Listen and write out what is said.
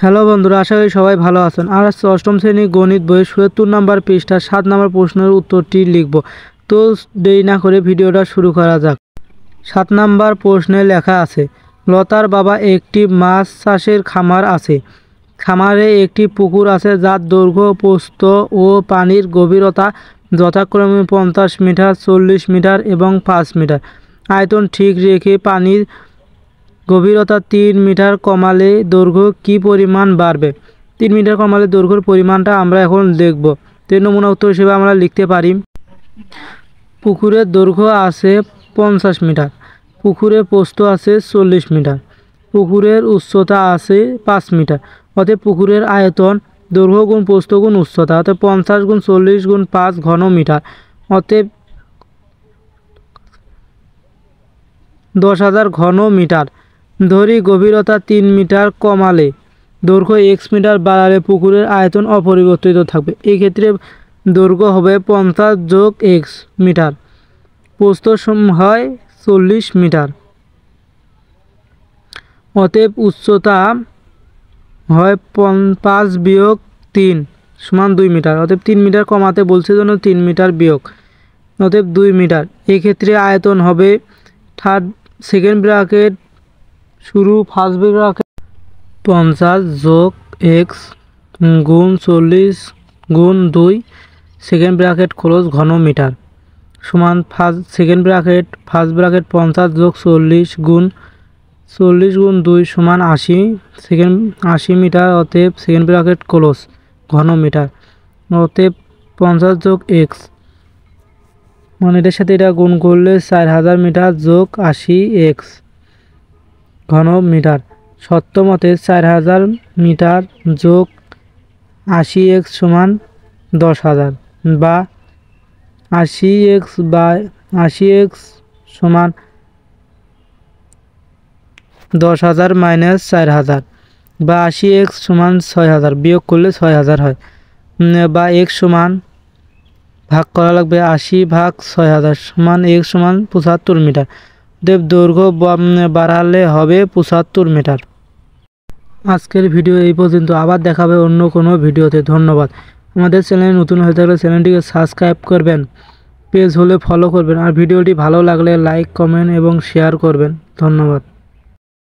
Hello বন্ধুরা, আশা করি সবাই ভালো আছেন। আর আজকে অষ্টম শ্রেণী গণিত বইয়ের ৭৭ নম্বর পৃষ্ঠা ৭ নম্বর প্রশ্নের উত্তরটি লিখব। তো দেরি না করে ভিডিওটা শুরু করা যাক। ৭ নম্বর প্রশ্নে লেখা আছে, লতার বাবা একটি মাছ চাষের খামার আছে। খামারে একটি পুকুর আছে যার দৈর্ঘ্য, প্রস্থ ও পানির গভীরতা যথাক্রমে 50 মিটার, 40 মিটার এবং 5 মিটার। আয়তন ঠিক রেখে পানির গভীরতা 3 মিটার কমালে দৈর্ঘ্য কী পরিমাণ বাড়বে? 3 মিটার কমালে দৈর্ঘ্যের পরিমাণটা আমরা এখন দেখব। তো নমুনা উত্তর হিসেবে আমরা লিখতে পারি, পুকুরের দৈর্ঘ্য আছে 50 মিটার, পুকুরের প্রস্থ আছে 40 মিটার, পুকুরের উচ্চতা আছে 5 মিটার। অতএব পুকুরের আয়তন দৈর্ঘ্য গুণ প্রস্থ গুণ উচ্চতা, অর্থাৎ 50 গুণ 40 গুণ 5 ঘন মিটার। অতএব 10,000 ঘন মিটার। ধরি গভীরতা 3 মিটার কমালে দৈর্ঘ্য x মিটার বাড়ালে পুকুরের আয়তন অপরিবর্তিত থাকবে। এই ক্ষেত্রে দৈর্ঘ্য হবে 50 যোগ x মিটার, প্রস্থ হয় 40 মিটার। অতএব উচ্চতা হয় 5 বিয়োগ 3 সমান 2 মিটার। অতএব 3 মিটার কমাতে বলছে জন্য 3 মিটার বিয়োগ, অতএব 2 মিটার। এই ক্ষেত্রে আয়তন হবে সেকেন্ড ব্র্যাকেট শুরু ফার্স্ট ব্র্যাকেট 50 যোগ x গুণ 40 গুণ 2 সেকেন্ড ব্র্যাকেট ক্লোজ ঘন মিটার সমান সেকেন্ড ব্র্যাকেট ফার্স্ট ব্র্যাকেট 50 যোগ 40 গুণ 2 সমান 80 80 মিটার। অতএব সেকেন্ড ব্র্যাকেট ক্লোজ ঘন মিটার। অতএব 50 যোগ x মানে এটার সাথে এটা গুণ করলে 4000 মিটার যোগ 80x ঘন মিটার। সত্য মতে 4000 মিটার যোগ 80x সমান 10,000 বা 80x সমান 10,000 মাইনাস 4000 বা 80x সমান 6000 বিয়োগ করলে 6000 হয়, বা x সমান ভাগ করা লাগবে 80 ভাগ 6000 সমান x সমান 75 মিটার। দৈর্ঘ্য বাড়ালে হবে 75 মিটার। আজকের ভিডিও এই পর্যন্ত, আবার দেখাবে অন্য কোনো ভিডিওতে। ধন্যবাদ। আমাদের চ্যানেলে নতুন হয়ে থাকলে চ্যানেলটিকে সাবস্ক্রাইব করবেন, পেজ হলে ফলো করবেন, আর ভিডিওটি ভালো লাগলে লাইক, কমেন্ট এবং শেয়ার করবেন। ধন্যবাদ।